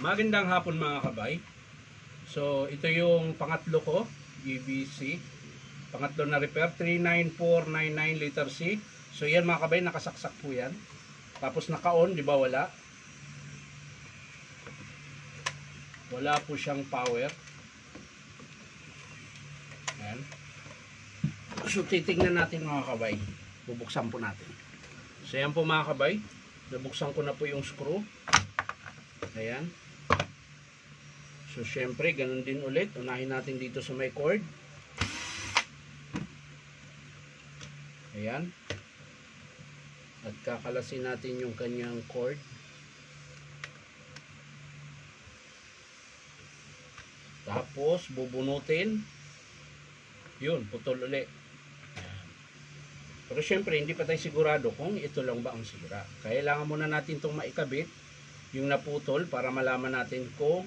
Magandang hapon mga kabay. So ito yung pangatlo ko, GBC. Pangatlo na repair, 39499 liter C. So yan mga kabay, nakasaksak po yan. Tapos naka-on, di ba wala? Wala po siyang power. Ayan. So titignan natin mga kabay. Bubuksan po natin. So yan po mga kabay. Nabuksan ko na po yung screw. Ayan. So syempre ganun din ulit. Unahin natin dito sa may cord. Ayan. At kakalasin natin yung kanyang cord. Tapos bubunutin. Yun, putol ulit. Pero syempre, hindi pa tayo sigurado kung ito lang ba ang sira. Kailangan muna natin itong maikabit, yung naputol, para malaman natin kung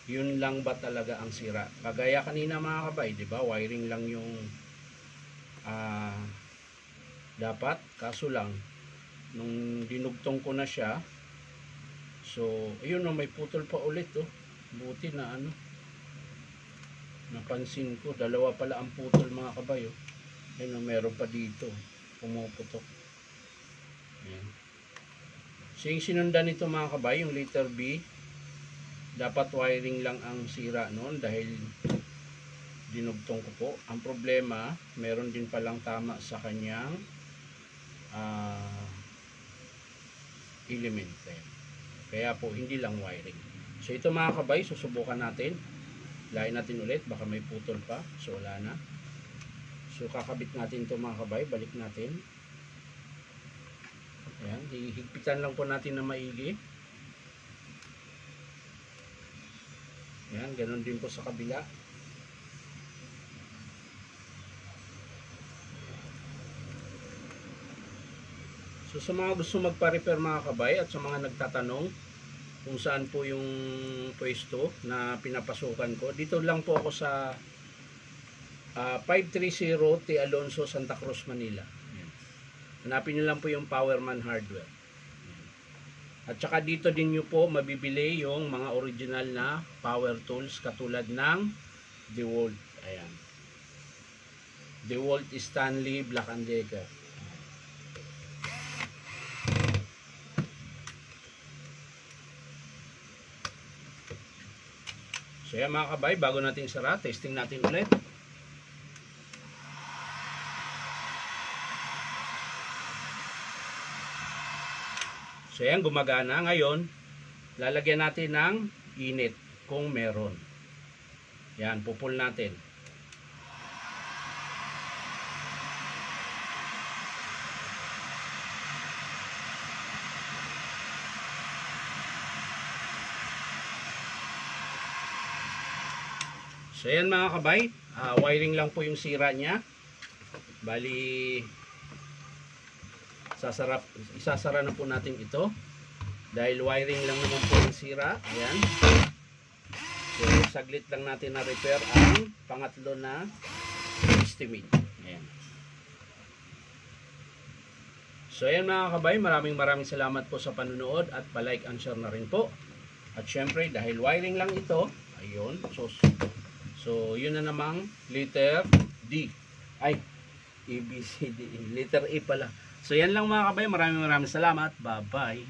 yun lang ba talaga ang sira. Kagaya kanina mga kabay, di ba? Wiring lang yung dapat. Kaso lang, nung dinugtong ko na siya, so, ayun may putol pa ulit. Oh. Buti na napansin ko, dalawa pala ang putol mga kabay. Oh. Ayun, meron pa dito pumuputok. Ayan. So yung sinundan nito mga kabay, yung letter B, dapat wiring lang ang sira noon dahil dinugtong ko po. Ang problema, meron din palang tama sa kanyang element. Ayan. Kaya po hindi lang wiring. So ito mga kabay, susubukan natin. Lain natin ulit, baka may putol pa. So wala na. So kakabit natin ito mga kabay, balik natin. Ayan, hihigpitan lang po natin na maigi. Ayan, ganun din po sa kabila. So sa mga gusto magpa-repair mga kabay at sa mga nagtatanong kung saan po yung pwesto na pinapasukan ko, dito lang po ako sa 530 T. Alonso, Santa Cruz, Manila. Ayan. Hanapin nyo lang po yung Powerman Hardware. Ayan. At saka dito din nyo po mabibili yung mga original na power tools katulad ng DeWalt. Ayan. DeWalt Stanley Black & Decker. So yan mga kabay, bago natin isara, testing natin ulit. So yan, gumagana. Ngayon, lalagyan natin ng init kung meron. Yan, pupul natin. So yan mga kabay, wiring lang po yung sira niya. Bali, isasara na po natin ito dahil wiring lang naman po yung sira. Ayan. So saglit lang natin na repair ang pangatlo na estimate. Ayan. So ayan mga kabay, maraming salamat po sa panunood at palike and share na rin po. At syempre dahil wiring lang ito, ayun, so yun na namang letter D. Ay, E, B, C, D, E. Letter E pala. So yan lang mga kabay, maraming salamat. Bye-bye.